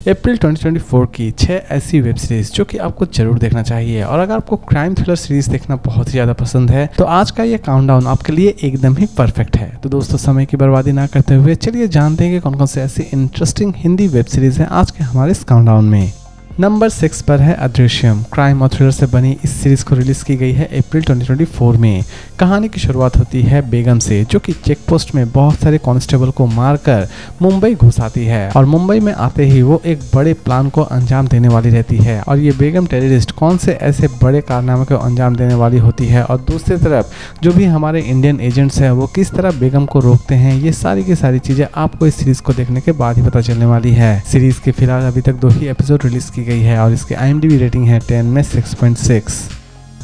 अप्रैल 2024 की 6 ऐसी web series जो कि आपको जरूर देखना चाहिए। और अगर आपको क्राइम थ्रिलर सीरीज देखना बहुत ही ज़्यादा पसंद है तो आज का ये काउंटडाउन आपके लिए एकदम ही परफेक्ट है। तो दोस्तों, समय की बर्बादी ना करते हुए चलिए जानते हैं कि कौन कौन से ऐसी इंटरेस्टिंग हिंदी वेब सीरीज हैं आज के हमारे इस काउंटडाउन में। नंबर 6 पर है अदृश्यम। क्राइम और थ्रिलर से बनी इस सीरीज को रिलीज की गई है अप्रैल 2024 में। कहानी की शुरुआत होती है बेगम से, जो कि चेक पोस्ट में बहुत सारे कांस्टेबल को मारकर मुंबई घुस आती है और मुंबई में आते ही वो एक बड़े प्लान को अंजाम देने वाली रहती है। और ये बेगम टेररिस्ट कौन से ऐसे बड़े कारनामे को अंजाम देने वाली होती है और दूसरी तरफ जो भी हमारे इंडियन एजेंट्स हैं वो किस तरह बेगम को रोकते हैं, ये सारी की सारी चीजें आपको इस सीरीज को देखने के बाद ही पता चलने वाली है। सीरीज के फिलहाल अभी तक 2 ही एपिसोड रिलीज की गई है और इसकी IMDb रेटिंग है 10 में 6.6।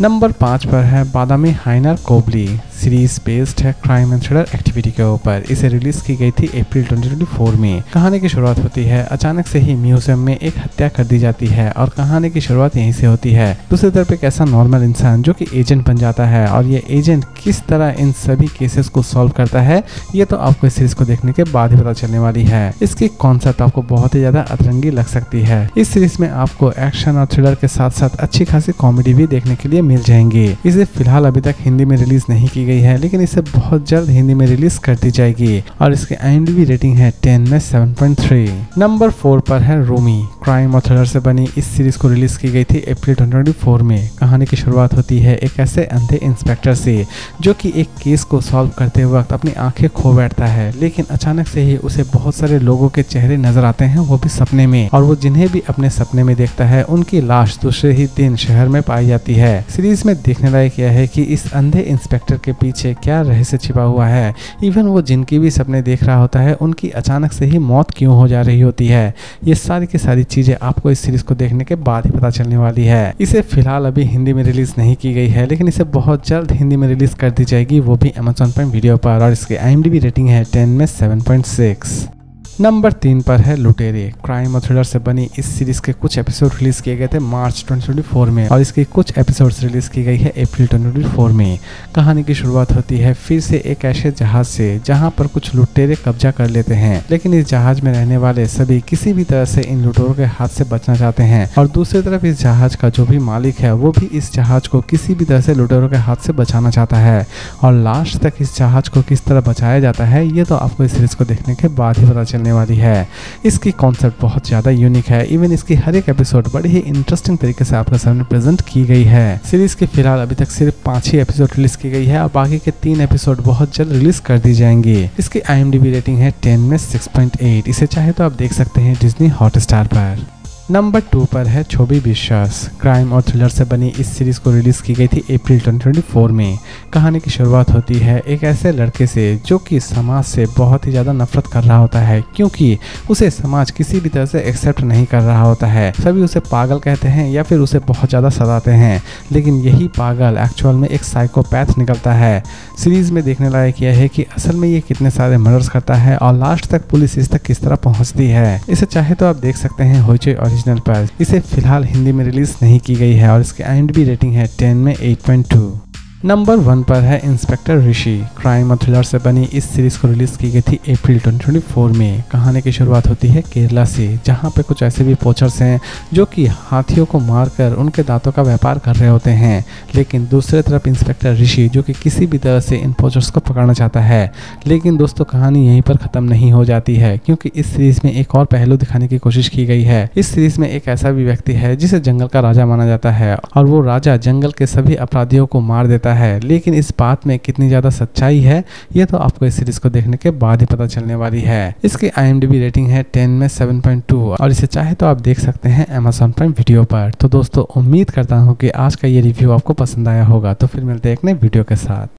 नंबर 5 पर है बादामी हाइनर कोबली। सीरीज बेस्ड है क्राइम एंड थ्रिलर एक्टिविटी के ऊपर। इसे रिलीज की गई थी अप्रैल 2024 में। कहानी की शुरुआत होती है अचानक से ही म्यूजियम में एक हत्या कर दी जाती है और कहानी की शुरुआत यहीं से होती है। दूसरी तरफ एक ऐसा नॉर्मल इंसान जो कि एजेंट बन जाता है और ये एजेंट किस तरह इन सभी केसेस को सॉल्व करता है ये तो आपको इस सीरीज को देखने के बाद ही पता चलने वाली है। इसकी कॉन्सेप्ट आपको बहुत ही ज्यादा अतरंगी लग सकती है। इस सीरीज में आपको एक्शन और थ्रिलर के साथ साथ अच्छी खासी कॉमेडी भी देखने के लिए मिल जाएंगी। इसे फिलहाल अभी तक हिंदी में रिलीज नहीं की गई है, लेकिन इसे बहुत जल्द हिंदी में रिलीज कर दी जाएगी और इसकी IMDb रेटिंग है 10 में 7.3। नंबर 4 पर है रूमी। क्राइम और थ्रिलर से बनी इस सीरीज को रिलीज की गई थी अप्रैल 2024 में। कहानी की शुरुआत होती है एक ऐसे अंधे इंस्पेक्टर से जो कि एक केस को सॉल्व करते वक्त अपनी आंखें खो बैठता है, लेकिन अचानक से ही उसे बहुत सारे लोगों के चेहरे नजर आते हैं, वो भी सपने में। और वो जिन्हें भी अपने सपने में देखता है उनकी लाश दूसरे ही दिन शहर में पाई जाती है। सीरीज में देखने लायक यह है कि इस अंधे इंस्पेक्टर के पीछे क्या रहस्य छिपा हुआ है। इवन वो जिनकी भी सपने देख रहा होता है उनकी अचानक से ही मौत क्यों हो जा रही होती है, ये सारी की सारी चीजें आपको इस सीरीज को देखने के बाद ही पता चलने वाली है। इसे फिलहाल अभी हिंदी में रिलीज नहीं की गई है, लेकिन इसे बहुत जल्द हिंदी में रिलीज कर दी जाएगी, वो भी Amazon प्राइम वीडियो पर। और इसकी IMDb रेटिंग है 10 में 7.6। नंबर 3 पर है लुटेरे। क्राइम और थ्रिलर से बनी इस सीरीज के कुछ एपिसोड रिलीज किए गए थे मार्च 2024 में और इसके कुछ एपिसोड्स रिलीज की गई है अप्रैल 2024 में। कहानी की शुरुआत होती है फिर से एक ऐसे जहाज से जहां पर कुछ लुटेरे कब्जा कर लेते हैं, लेकिन इस जहाज में रहने वाले सभी किसी भी तरह से इन लुटेरों के हाथ से बचना चाहते हैं। और दूसरी तरफ इस जहाज का जो भी मालिक है वो भी इस जहाज को किसी भी तरह से लुटेरों के हाथ से बचाना चाहता है। और लास्ट तक इस जहाज को किस तरह बचाया जाता है ये तो आपको इस सीरीज को देखने के बाद ही पता चलने वाली है। इसकी कॉन्सेप्ट बहुत ज्यादा यूनिक है। इवन इसकी हर एक एपिसोड बड़ी ही इंटरेस्टिंग तरीके से आपके सामने प्रेजेंट की गई है। सीरीज के फिलहाल अभी तक सिर्फ 5 ही एपिसोड रिलीज की गई है और बाकी के 3 एपिसोड बहुत जल्द रिलीज कर दी जाएंगे। इसकी IMDb रेटिंग है 10 में 6.8। इसे चाहे तो आप देख सकते हैं डिज्नी हॉटस्टार पर। नंबर 2 पर है छोबी विश्वास। क्राइम और थ्रिलर से बनी इस सीरीज को रिलीज की गई थी अप्रैल 2024 में। कहानी की शुरुआत होती है एक ऐसे लड़के से जो कि समाज से बहुत ही ज़्यादा नफरत कर रहा होता है, क्योंकि उसे समाज किसी भी तरह से एक्सेप्ट नहीं कर रहा होता है। सभी उसे पागल कहते हैं या फिर उसे बहुत ज़्यादा सताते हैं, लेकिन यही पागल एक्चुअल में एक साइकोपैथ निकलता है। सीरीज में देखने लायक यह है कि असल में ये कितने सारे मर्डर्स करता है और लास्ट तक पुलिस इस तक किस तरह पहुँचती है। इसे चाहे तो आप देख सकते हैं होइचई ओरिजिनल पर। इसे फिलहाल हिंदी में रिलीज नहीं की गई है और इसकी IMDb रेटिंग है 10 में 8.2। नंबर 1 पर है इंस्पेक्टर ऋषि। क्राइम और थ्रिलर से बनी इस सीरीज को रिलीज की गई थी अप्रैल 2024 में। कहानी की शुरुआत होती है केरला से, जहां पे कुछ ऐसे भी पोचर्स हैं जो कि हाथियों को मारकर उनके दांतों का व्यापार कर रहे होते हैं, लेकिन दूसरी तरफ इंस्पेक्टर ऋषि जो कि किसी भी तरह से इन पोचर्स को पकड़ना चाहता है। लेकिन दोस्तों, कहानी यहीं पर खत्म नहीं हो जाती है, क्योंकि इस सीरीज में एक और पहलू दिखाने की कोशिश की गई है। इस सीरीज में एक ऐसा भी व्यक्ति है जिसे जंगल का राजा माना जाता है और वो राजा जंगल के सभी अपराधियों को मार देता है। लेकिन इस बात में कितनी ज्यादा सच्चाई है ये तो आपको इस सीरीज को देखने के बाद ही पता चलने वाली है। इसकी IMDb रेटिंग है 10 में 7.2 और इसे चाहे तो आप देख सकते हैं Amazon प्राइम वीडियो पर। तो दोस्तों, उम्मीद करता हूँ कि आज का ये रिव्यू आपको पसंद आया होगा। तो फिर मिलते हैं एक नए वीडियो के साथ।